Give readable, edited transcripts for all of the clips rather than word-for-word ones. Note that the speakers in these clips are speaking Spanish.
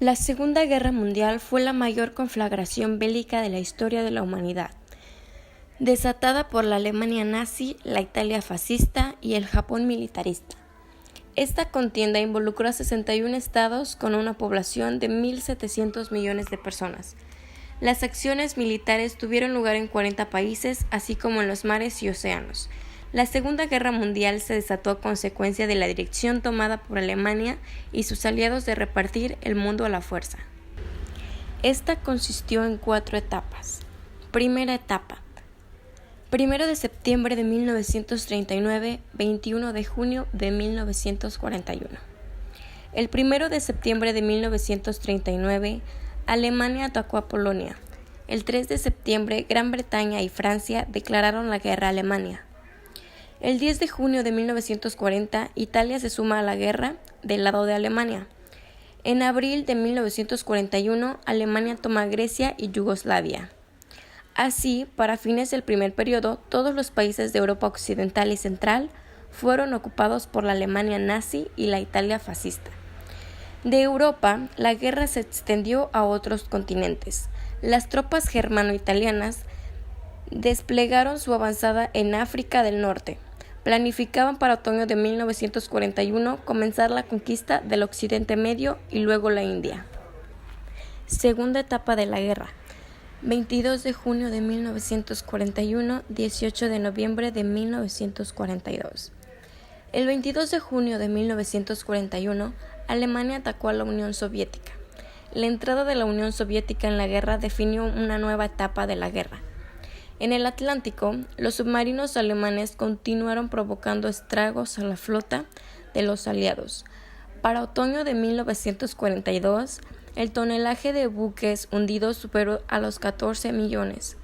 La Segunda Guerra Mundial fue la mayor conflagración bélica de la historia de la humanidad, desatada por la Alemania nazi, la Italia fascista y el Japón militarista. Esta contienda involucró a 61 estados con una población de 1.700 millones de personas. Las acciones militares tuvieron lugar en 40 países, así como en los mares y océanos. La Segunda Guerra Mundial se desató a consecuencia de la dirección tomada por Alemania y sus aliados de repartir el mundo a la fuerza. Esta consistió en 4 etapas. Primera etapa. 1 de septiembre de 1939, 21 de junio de 1941. El 1 de septiembre de 1939, Alemania atacó a Polonia. El 3 de septiembre, Gran Bretaña y Francia declararon la guerra a Alemania. El 10 de junio de 1940, Italia se suma a la guerra del lado de Alemania. En abril de 1941, Alemania toma Grecia y Yugoslavia. Así, para fines del primer periodo, todos los países de Europa Occidental y Central fueron ocupados por la Alemania nazi y la Italia fascista. De Europa, la guerra se extendió a otros continentes. Las tropas germano-italianas desplegaron su avanzada en África del Norte. Planificaban para otoño de 1941 comenzar la conquista del Occidente Medio y luego la India. Segunda etapa de la guerra. 22 de junio de 1941, 18 de noviembre de 1942. El 22 de junio de 1941, Alemania atacó a la Unión Soviética. La entrada de la Unión Soviética en la guerra definió una nueva etapa de la guerra. En el Atlántico, los submarinos alemanes continuaron provocando estragos a la flota de los aliados. Para otoño de 1942, el tonelaje de buques hundidos superó a los 14 millones.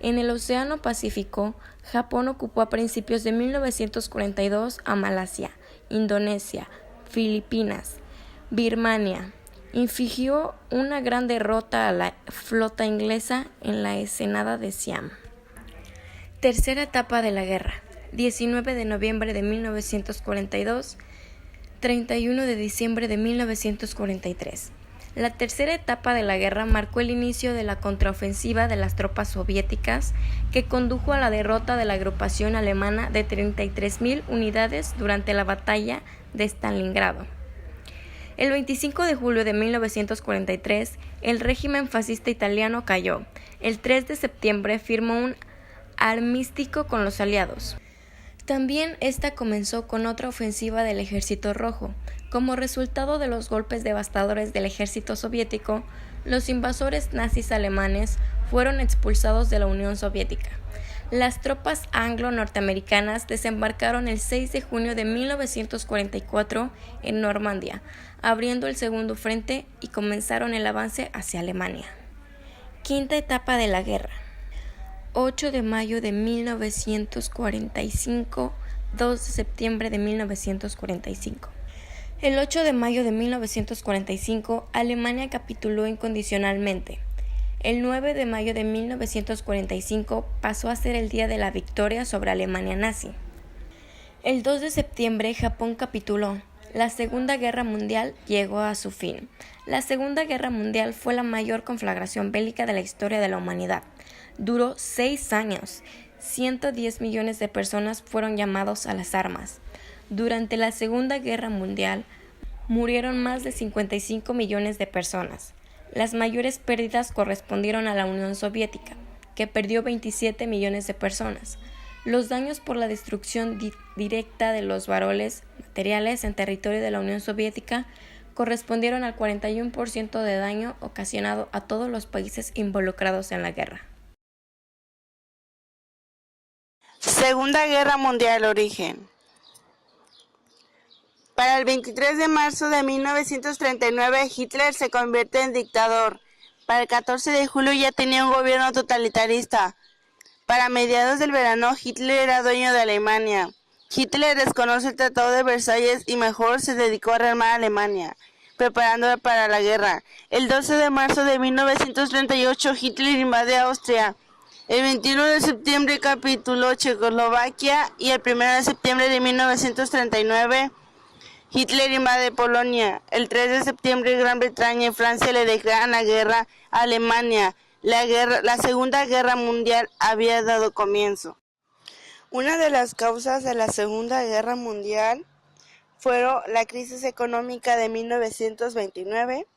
En el Océano Pacífico, Japón ocupó a principios de 1942 a Malasia, Indonesia, Filipinas, Birmania. Infligió una gran derrota a la flota inglesa en la Ensenada de Siam. Tercera etapa de la guerra. 19 de noviembre de 1942, 31 de diciembre de 1943. La tercera etapa de la guerra marcó el inicio de la contraofensiva de las tropas soviéticas, que condujo a la derrota de la agrupación alemana de 33.000 unidades durante la batalla de Stalingrado. El 25 de julio de 1943, el régimen fascista italiano cayó. El 3 de septiembre firmó un armisticio con los aliados. También esta comenzó con otra ofensiva del Ejército Rojo. Como resultado de los golpes devastadores del ejército soviético, los invasores nazis alemanes fueron expulsados de la Unión Soviética. Las tropas anglo-norteamericanas desembarcaron el 6 de junio de 1944 en Normandía, abriendo el segundo frente y comenzaron el avance hacia Alemania. Quinta etapa de la guerra. 8 de mayo de 1945, 2 de septiembre de 1945. El 8 de mayo de 1945, Alemania capituló incondicionalmente. El 9 de mayo de 1945 pasó a ser el día de la victoria sobre Alemania nazi. El 2 de septiembre, Japón capituló. La Segunda Guerra Mundial llegó a su fin. La Segunda Guerra Mundial fue la mayor conflagración bélica de la historia de la humanidad. Duró 6 años. 110 millones de personas fueron llamados a las armas. Durante la Segunda Guerra Mundial murieron más de 55 millones de personas. Las mayores pérdidas correspondieron a la Unión Soviética, que perdió 27 millones de personas. Los daños por la destrucción directa de los valores materiales en territorio de la Unión Soviética correspondieron al 41% de daño ocasionado a todos los países involucrados en la guerra. Segunda Guerra Mundial, origen. Para el 23 de marzo de 1939, Hitler se convierte en dictador. Para el 14 de julio ya tenía un gobierno totalitarista. Para mediados del verano, Hitler era dueño de Alemania. Hitler desconoce el Tratado de Versalles y mejor se dedicó a rearmar Alemania, preparándola para la guerra. El 12 de marzo de 1938, Hitler invade Austria. El 21 de septiembre capituló Checoslovaquia y el 1 de septiembre de 1939 Hitler invade Polonia. El 3 de septiembre Gran Bretaña y Francia le declaran la guerra a Alemania. La Segunda Guerra Mundial había dado comienzo. Una de las causas de la Segunda Guerra Mundial fueron la crisis económica de 1929,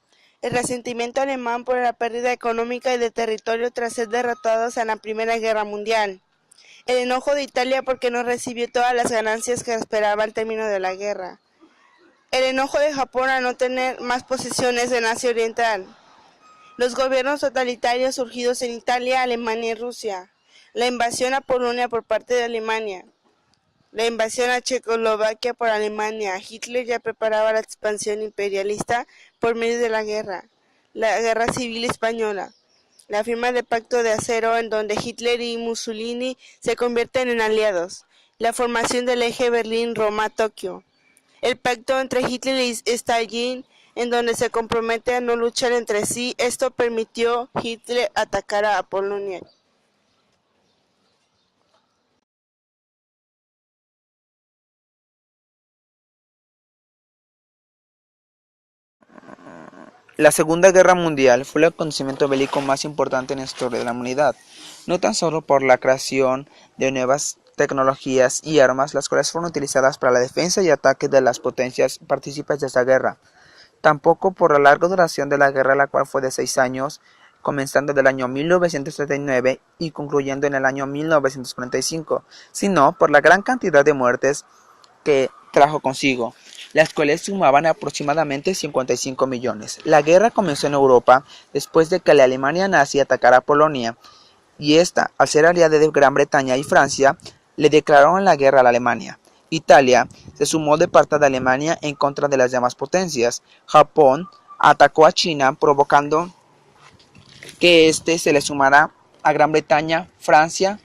el resentimiento alemán por la pérdida económica y de territorio tras ser derrotados en la Primera Guerra Mundial, el enojo de Italia porque no recibió todas las ganancias que esperaba al término de la guerra, el enojo de Japón a no tener más posesiones en Asia Oriental, los gobiernos totalitarios surgidos en Italia, Alemania y Rusia, la invasión a Polonia por parte de Alemania, la invasión a Checoslovaquia por Alemania. Hitler ya preparaba la expansión imperialista por medio de la Guerra Civil Española, la firma del Pacto de Acero en donde Hitler y Mussolini se convierten en aliados, la formación del eje Berlín-Roma-Tokio, el pacto entre Hitler y Stalin en donde se compromete a no luchar entre sí. Esto permitió Hitler atacar a Polonia. La Segunda Guerra Mundial fue el acontecimiento bélico más importante en la historia de la humanidad, no tan solo por la creación de nuevas tecnologías y armas, las cuales fueron utilizadas para la defensa y ataque de las potencias participantes de esta guerra, tampoco por la larga duración de la guerra, la cual fue de 6 años, comenzando del año 1939 y concluyendo en el año 1945, sino por la gran cantidad de muertes que trajo consigo, las cuales sumaban aproximadamente 55 millones. La guerra comenzó en Europa después de que la Alemania nazi atacara a Polonia, y esta, al ser aliada de Gran Bretaña y Francia, le declararon la guerra a la Alemania. Italia se sumó de parte de Alemania en contra de las demás potencias. Japón atacó a China, provocando que éste se le sumara a Gran Bretaña, Francia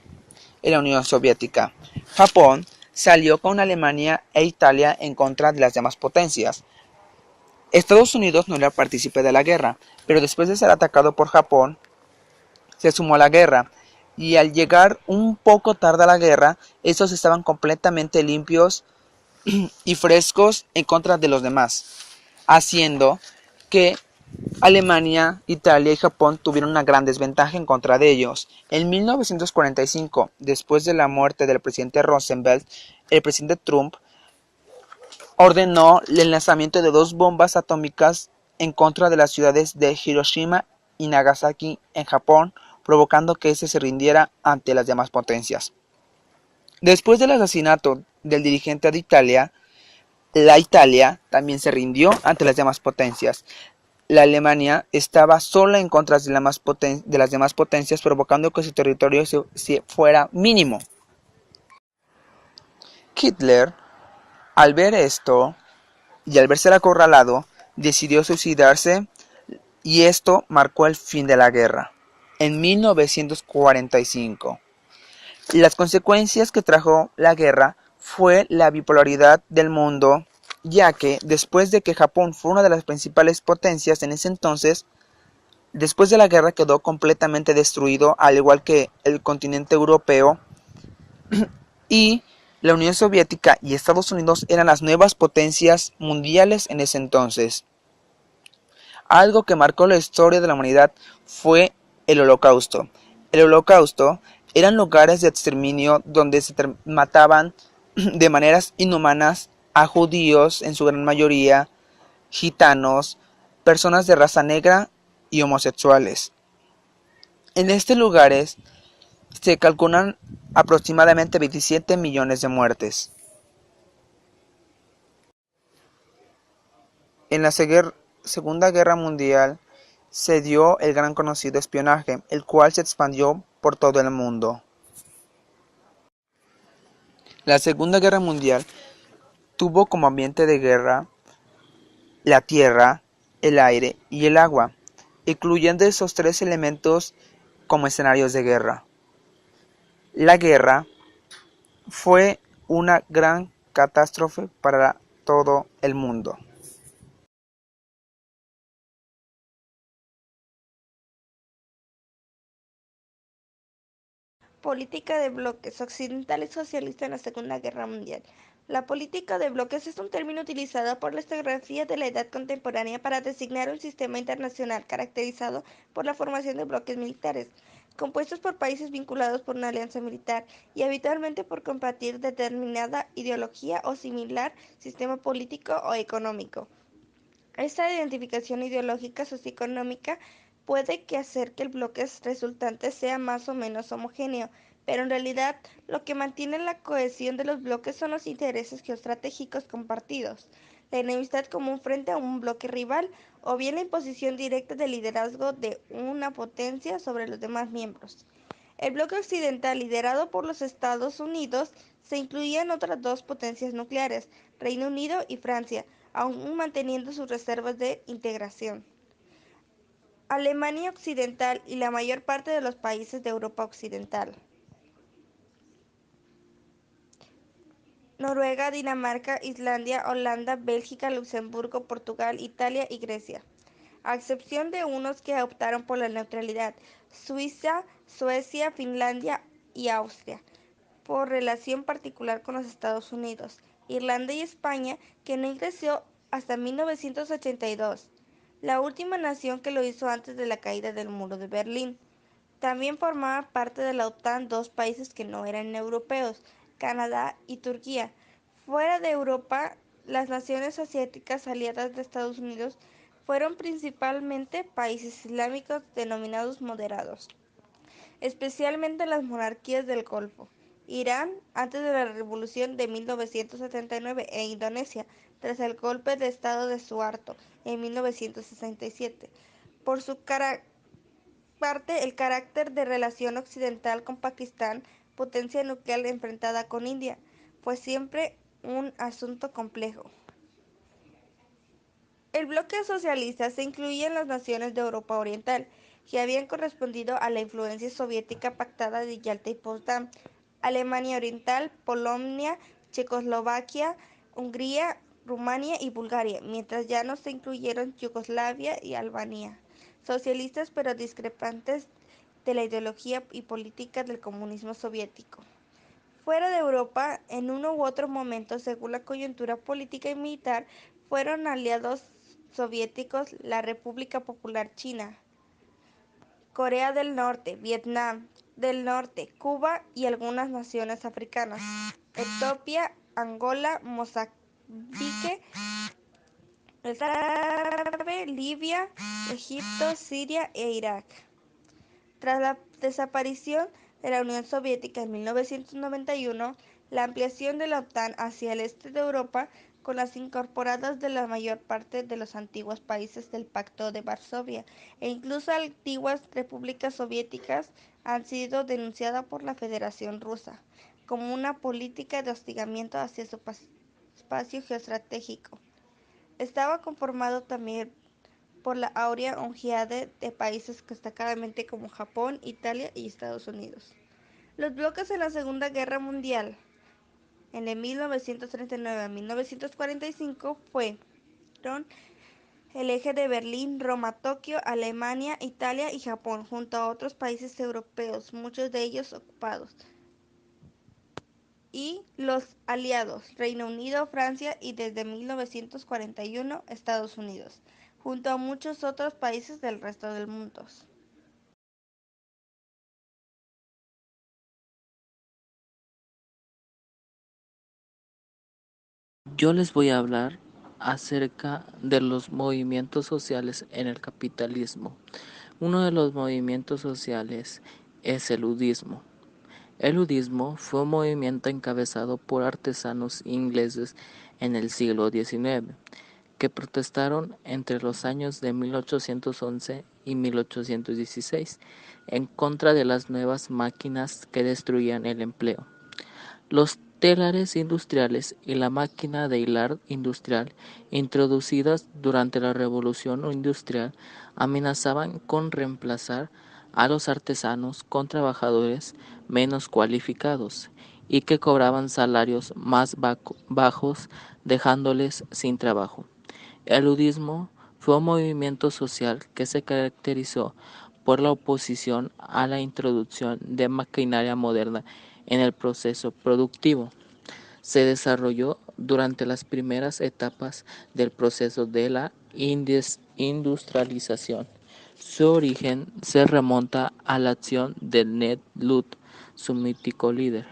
y la Unión Soviética. Japón salió con Alemania e Italia en contra de las demás potencias. Estados Unidos no era partícipe de la guerra, pero después de ser atacado por Japón, se sumó a la guerra, y al llegar un poco tarde a la guerra, estos estaban completamente limpios y frescos en contra de los demás, haciendo que Alemania, Italia y Japón tuvieron una gran desventaja en contra de ellos. En 1945, después de la muerte del presidente Roosevelt, el presidente Trump ordenó el lanzamiento de 2 bombas atómicas en contra de las ciudades de Hiroshima y Nagasaki en Japón, provocando que éste se rindiera ante las demás potencias. Después del asesinato del dirigente de Italia, la Italia también se rindió ante las demás potencias. La Alemania estaba sola en contra de las demás potencias, provocando que su territorio se fuera mínimo. Hitler, al ver esto y al verse acorralado, decidió suicidarse, y esto marcó el fin de la guerra. En 1945, las consecuencias que trajo la guerra fue la bipolaridad del mundo, ya que después de que Japón fue una de las principales potencias en ese entonces, después de la guerra quedó completamente destruido, al igual que el continente europeo, y la Unión Soviética y Estados Unidos eran las nuevas potencias mundiales en ese entonces. Algo que marcó la historia de la humanidad fue el Holocausto. El Holocausto eran lugares de exterminio donde se mataban de maneras inhumanas a judíos, en su gran mayoría, gitanos, personas de raza negra y homosexuales. En estos lugares se calculan aproximadamente 27 millones de muertes. En la Segunda Guerra Mundial se dio el gran conocido espionaje, el cual se expandió por todo el mundo. La Segunda Guerra Mundial tuvo como ambiente de guerra la tierra, el aire y el agua, incluyendo esos 3 elementos como escenarios de guerra. La guerra fue una gran catástrofe para todo el mundo. Política de bloques occidental y socialista en la Segunda Guerra Mundial. La política de bloques es un término utilizado por la historiografía de la Edad Contemporánea para designar un sistema internacional caracterizado por la formación de bloques militares, compuestos por países vinculados por una alianza militar y habitualmente por compartir determinada ideología o similar sistema político o económico. Esta identificación ideológica socioeconómica puede que hacer que el bloque resultante sea más o menos homogéneo, pero en realidad lo que mantiene la cohesión de los bloques son los intereses geoestratégicos compartidos, la enemistad común frente a un bloque rival o bien la imposición directa del liderazgo de una potencia sobre los demás miembros. El bloque occidental, liderado por los Estados Unidos, se incluían otras dos potencias nucleares, Reino Unido y Francia, aún manteniendo sus reservas de integración. Alemania Occidental y la mayor parte de los países de Europa Occidental. Noruega, Dinamarca, Islandia, Holanda, Bélgica, Luxemburgo, Portugal, Italia y Grecia. A excepción de unos que optaron por la neutralidad, Suiza, Suecia, Finlandia y Austria, por relación particular con los Estados Unidos, Irlanda y España, que no ingresó hasta 1982, la última nación que lo hizo antes de la caída del muro de Berlín. También formaban parte de la OTAN dos países que no eran europeos, Canadá y Turquía. Fuera de Europa, las naciones asiáticas aliadas de Estados Unidos fueron principalmente países islámicos denominados moderados, especialmente las monarquías del Golfo, Irán antes de la Revolución de 1979 e Indonesia tras el golpe de estado de Suharto en 1967. Por su parte, el carácter de relación occidental con Pakistán, potencia nuclear enfrentada con India, fue siempre un asunto complejo. El bloque socialista se incluía en las naciones de Europa Oriental, que habían correspondido a la influencia soviética pactada de Yalta y Potsdam, Alemania Oriental, Polonia, Checoslovaquia, Hungría, Rumania y Bulgaria, mientras ya no se incluyeron Yugoslavia y Albania, socialistas pero discrepantes de la ideología y política del comunismo soviético. Fuera de Europa, en uno u otro momento, según la coyuntura política y militar, fueron aliados soviéticos la República Popular China, Corea del Norte, Vietnam del Norte, Cuba y algunas naciones africanas, Etiopía, Angola, Mozambique, el árabe, Libia, Egipto, Siria e Irak. Tras la desaparición de la Unión Soviética en 1991, la ampliación de la OTAN hacia el este de Europa, con las incorporadas de la mayor parte de los antiguos países del Pacto de Varsovia e incluso antiguas repúblicas soviéticas, han sido denunciadas por la Federación Rusa como una política de hostigamiento hacia su espacio geoestratégico. Estaba conformado también por la áurea ojeada de países destacadamente como Japón, Italia y Estados Unidos. Los bloques en la Segunda Guerra Mundial, en de 1939 a 1945, fueron el eje de Berlín, Roma, Tokio, Alemania, Italia y Japón, junto a otros países europeos, muchos de ellos ocupados, y los aliados, Reino Unido, Francia y desde 1941 Estados Unidos, junto a muchos otros países del resto del mundo. Yo les voy a hablar acerca de los movimientos sociales en el capitalismo. Uno de los movimientos sociales es el ludismo. El ludismo fue un movimiento encabezado por artesanos ingleses en el siglo XIX, que protestaron entre los años de 1811 y 1816 en contra de las nuevas máquinas que destruían el empleo. Los telares industriales y la máquina de hilar industrial, introducidas durante la Revolución Industrial, amenazaban con reemplazar a los artesanos con trabajadores menos cualificados y que cobraban salarios más bajos, dejándoles sin trabajo. El ludismo fue un movimiento social que se caracterizó por la oposición a la introducción de maquinaria moderna en el proceso productivo. se desarrolló durante las primeras etapas del proceso de la industrialización. Su origen se remonta a la acción de Ned Ludd, su mítico líder.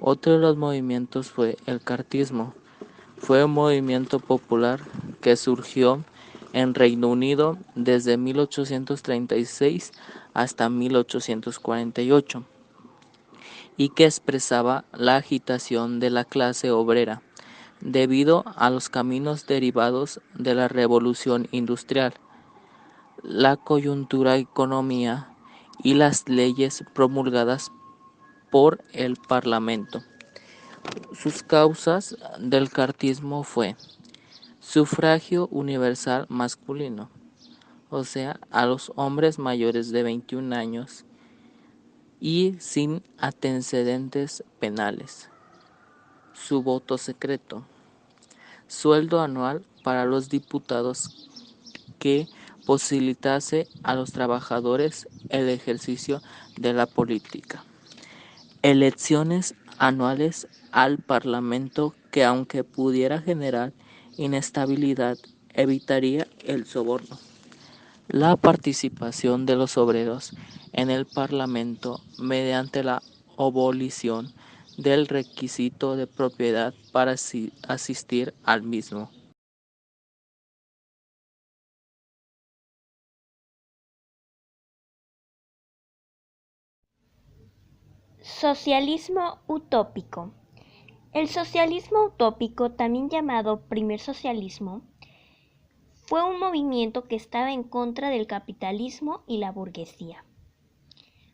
Otro de los movimientos fue el cartismo. Fue un movimiento popular que surgió en Reino Unido desde 1836 hasta 1848 y que expresaba la agitación de la clase obrera debido a los cambios derivados de la revolución industrial, la coyuntura económica y las leyes promulgadas por el Parlamento. Sus causas del cartismo fue sufragio universal masculino, o sea, a los hombres mayores de 21 años y sin antecedentes penales. Su voto secreto. Sueldo anual para los diputados que posibilitase a los trabajadores el ejercicio de la política. Elecciones anuales al Parlamento que, aunque pudiera generar inestabilidad, evitaría el soborno. La participación de los obreros en el Parlamento mediante la abolición del requisito de propiedad para asistir al mismo. Socialismo utópico. El socialismo utópico, también llamado primer socialismo, fue un movimiento que estaba en contra del capitalismo y la burguesía.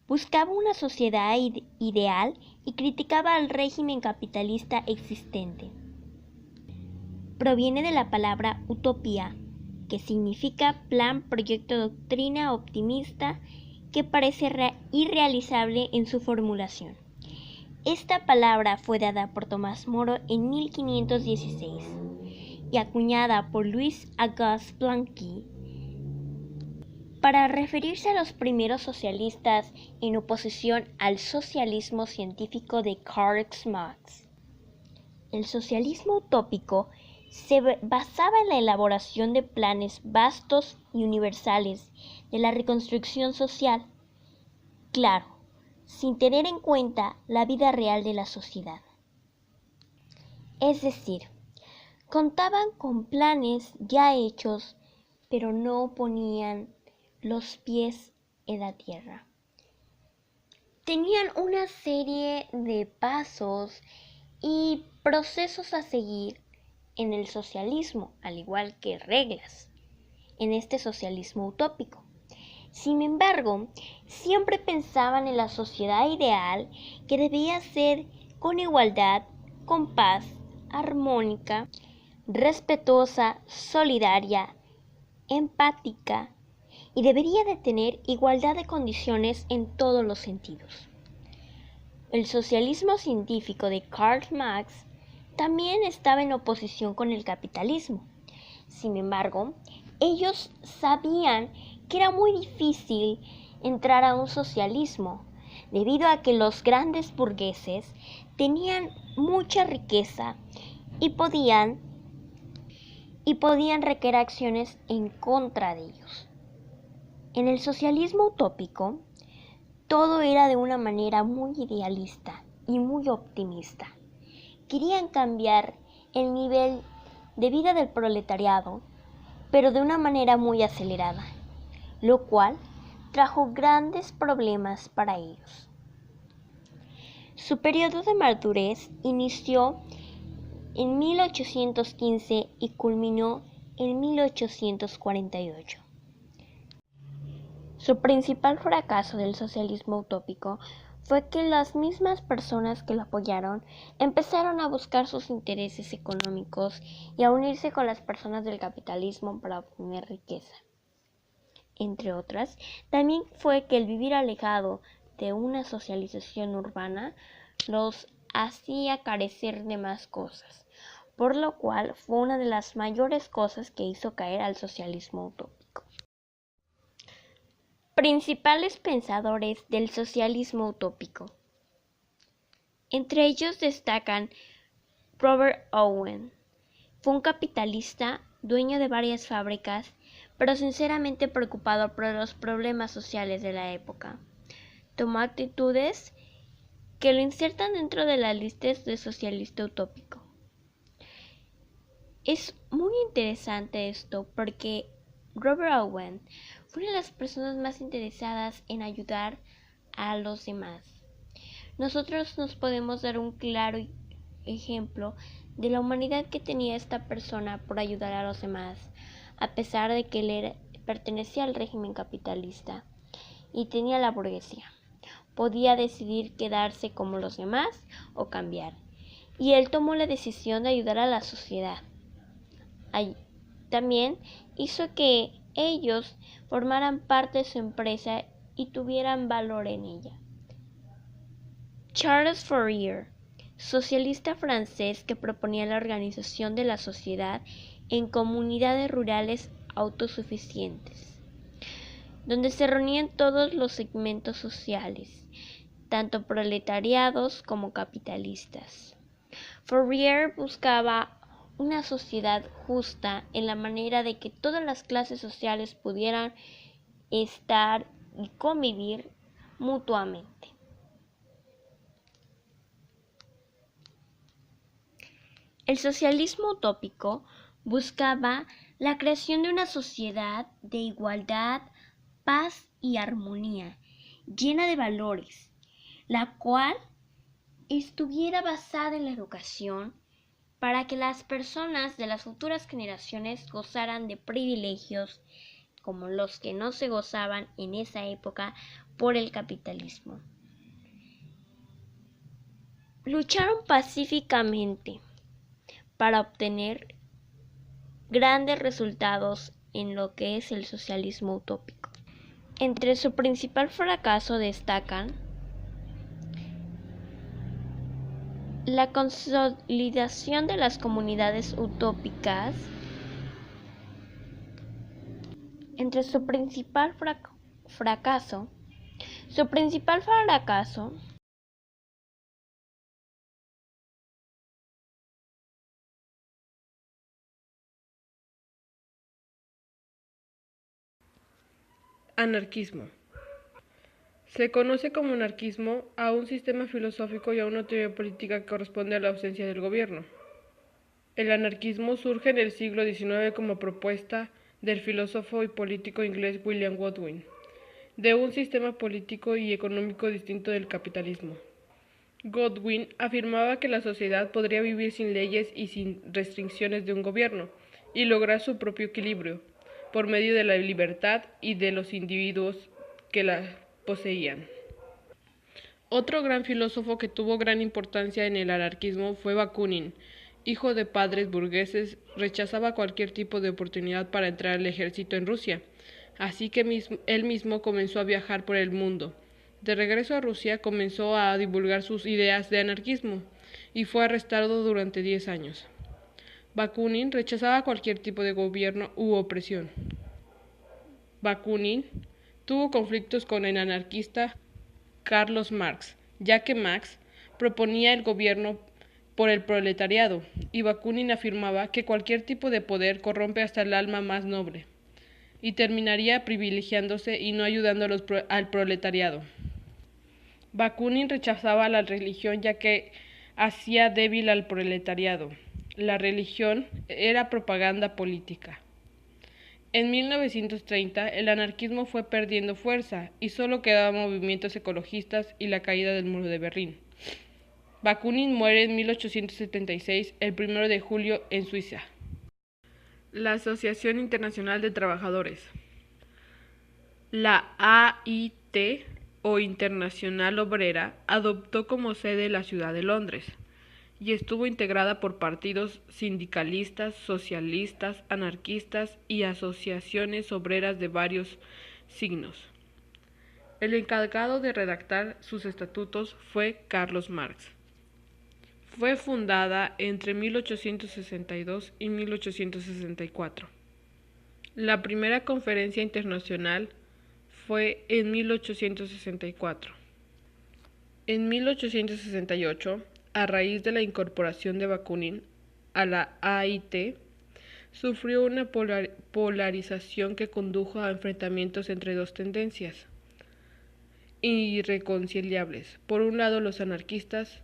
Buscaba una sociedad ideal y criticaba al régimen capitalista existente. Proviene de la palabra utopía, que significa plan, proyecto, doctrina optimista que parece irrealizable en su formulación. Esta palabra fue dada por Tomás Moro en 1516 y acuñada por Louis Auguste Blanqui para referirse a los primeros socialistas en oposición al socialismo científico de Karl Marx. El socialismo utópico se basaba en la elaboración de planes vastos y universales de la reconstrucción social, claro, sin tener en cuenta la vida real de la sociedad. Es decir, contaban con planes ya hechos, pero no ponían los pies en la tierra. Tenían una serie de pasos y procesos a seguir en el socialismo, al igual que reglas, en este socialismo utópico. Sin embargo, siempre pensaban en la sociedad ideal que debía ser con igualdad, con paz, armónica, respetuosa, solidaria, empática y debería de tener igualdad de condiciones en todos los sentidos. El socialismo científico de Karl Marx también estaba en oposición con el capitalismo. Sin embargo, ellos sabían que era muy difícil entrar a un socialismo, debido a que los grandes burgueses tenían mucha riqueza y podían requerir acciones en contra de ellos. En el socialismo utópico, todo era de una manera muy idealista y muy optimista. Querían cambiar el nivel de vida del proletariado, pero de una manera muy acelerada, lo cual trajo grandes problemas para ellos. Su periodo de madurez inició en 1815 y culminó en 1848. Su principal fracaso del socialismo utópico fue que las mismas personas que lo apoyaron empezaron a buscar sus intereses económicos y a unirse con las personas del capitalismo para obtener riqueza. Entre otras, también fue que el vivir alejado de una socialización urbana los hacía carecer de más cosas, por lo cual fue una de las mayores cosas que hizo caer al socialismo utópico. Principales pensadores del socialismo utópico. Entre ellos destacan Robert Owen. Fue un capitalista, dueño de varias fábricas, pero sinceramente preocupado por los problemas sociales de la época. Tomó actitudes que lo insertan dentro de las listas de socialista utópico. Es muy interesante esto porque Robert Owen fue una de las personas más interesadas en ayudar a los demás. Nosotros nos podemos dar un claro ejemplo de la humanidad que tenía esta persona por ayudar a los demás, a pesar de que él pertenecía al régimen capitalista y tenía la burguesía. Podía decidir quedarse como los demás o cambiar, y él tomó la decisión de ayudar a la sociedad. También hizo que ellos formaran parte de su empresa y tuvieran valor en ella. Charles Fourier, socialista francés que proponía la organización de la sociedad en comunidades rurales autosuficientes, donde se reunían todos los segmentos sociales, tanto proletariados como capitalistas. Fourier buscaba una sociedad justa en la manera de que todas las clases sociales pudieran estar y convivir mutuamente. El socialismo utópico buscaba la creación de una sociedad de igualdad, paz y armonía, llena de valores, la cual estuviera basada en la educación para que las personas de las futuras generaciones gozaran de privilegios como los que no se gozaban en esa época por el capitalismo. Lucharon pacíficamente para obtener grandes resultados en lo que es el socialismo utópico. Entre su principal fracaso destacan la consolidación de las comunidades utópicas. Entre su principal fracaso Anarquismo. Se conoce como anarquismo a un sistema filosófico y a una teoría política que corresponde a la ausencia del gobierno. El anarquismo surge en el siglo XIX como propuesta del filósofo y político inglés William Godwin, de un sistema político y económico distinto del capitalismo. Godwin afirmaba que la sociedad podría vivir sin leyes y sin restricciones de un gobierno, y lograr su propio equilibrio, por medio de la libertad y de los individuos que la poseían. Otro gran filósofo que tuvo gran importancia en el anarquismo fue Bakunin. Hijo de padres burgueses, rechazaba cualquier tipo de oportunidad para entrar al ejército en Rusia, así que él mismo comenzó a viajar por el mundo. De regreso a Rusia, comenzó a divulgar sus ideas de anarquismo y fue arrestado durante 10 años. Bakunin rechazaba cualquier tipo de gobierno u opresión. Bakunin tuvo conflictos con el anarquista Carlos Marx, ya que Marx proponía el gobierno por el proletariado, y Bakunin afirmaba que cualquier tipo de poder corrompe hasta el alma más noble, y terminaría privilegiándose y no ayudando al proletariado. Bakunin rechazaba la religión ya que hacía débil al proletariado. La religión era propaganda política. En 1930, el anarquismo fue perdiendo fuerza y solo quedaban movimientos ecologistas y la caída del muro de Berlín. Bakunin muere en 1876, el 1 de julio, en Suiza. La Asociación Internacional de Trabajadores. La AIT, o Internacional Obrera, adoptó como sede la ciudad de Londres y estuvo integrada por partidos sindicalistas, socialistas, anarquistas y asociaciones obreras de varios signos. El encargado de redactar sus estatutos fue Carlos Marx. Fue fundada entre 1862 y 1864. La primera conferencia internacional fue en 1864. En 1868, a raíz de la incorporación de Bakunin a la AIT, sufrió una polarización que condujo a enfrentamientos entre dos tendencias irreconciliables. Por un lado, los anarquistas,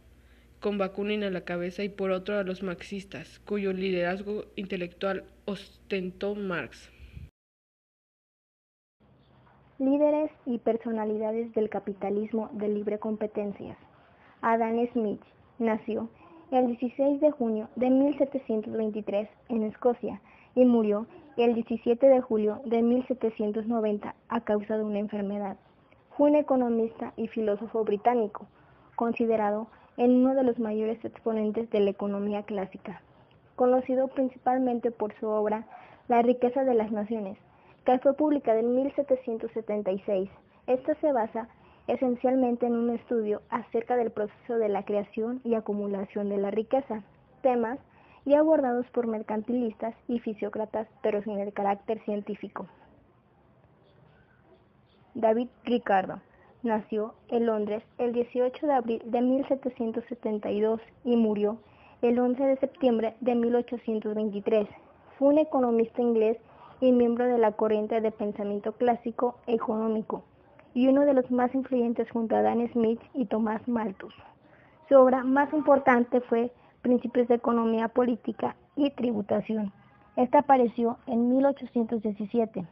con Bakunin a la cabeza, y por otro a los marxistas, cuyo liderazgo intelectual ostentó Marx. Líderes y personalidades del capitalismo de libre competencias. Adam Smith nació el 16 de junio de 1723 en Escocia y murió el 17 de julio de 1790 a causa de una enfermedad. Fue un economista y filósofo británico, considerado en uno de los mayores exponentes de la economía clásica, conocido principalmente por su obra La riqueza de las naciones, que fue publicada en 1776. Esta se basa esencialmente en un estudio acerca del proceso de la creación y acumulación de la riqueza, temas ya abordados por mercantilistas y fisiócratas, pero sin el carácter científico. David Ricardo nació en Londres el 18 de abril de 1772 y murió el 11 de septiembre de 1823. Fue un economista inglés y miembro de la corriente de pensamiento clásico económico, y uno de los más influyentes junto a Adam Smith y Thomas Malthus. Su obra más importante fue Principios de Economía Política y Tributación. Esta apareció en 1817,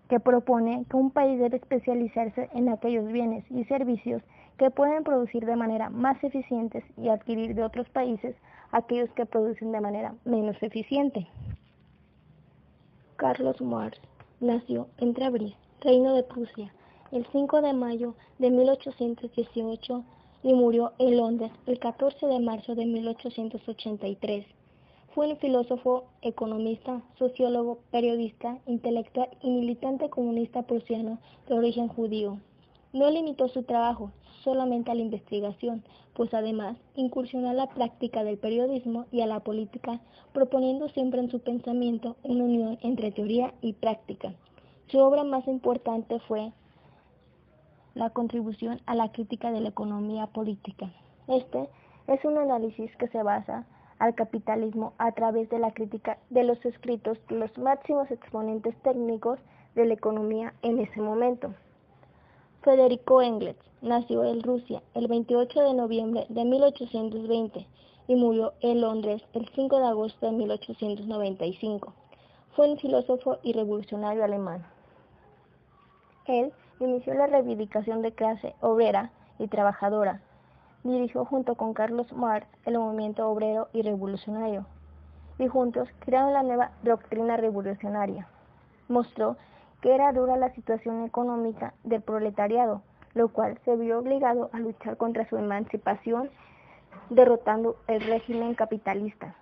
que propone que un país debe especializarse en aquellos bienes y servicios que pueden producir de manera más eficiente y adquirir de otros países aquellos que producen de manera menos eficiente. Carlos Marx nació en Trabris, Reino de Prusia, el 5 de mayo de 1818 y murió en Londres el 14 de marzo de 1883. Fue un filósofo, economista, sociólogo, periodista, intelectual y militante comunista prusiano de origen judío. No limitó su trabajo solamente a la investigación, pues además incursionó a la práctica del periodismo y a la política, proponiendo siempre en su pensamiento una unión entre teoría y práctica. Su obra más importante fue La contribución a la crítica de la economía política. Este es un análisis que se basa al capitalismo a través de la crítica de los escritos de los máximos exponentes técnicos de la economía en ese momento. Federico Engels nació en Rusia el 28 de noviembre de 1820 y murió en Londres el 5 de agosto de 1895. Fue un filósofo y revolucionario alemán. Él inició la reivindicación de clase obrera y trabajadora. Dirigió junto con Carlos Marx el movimiento obrero y revolucionario, y juntos crearon la nueva doctrina revolucionaria. Mostró que era dura la situación económica del proletariado, lo cual se vio obligado a luchar contra su emancipación, derrotando el régimen capitalista.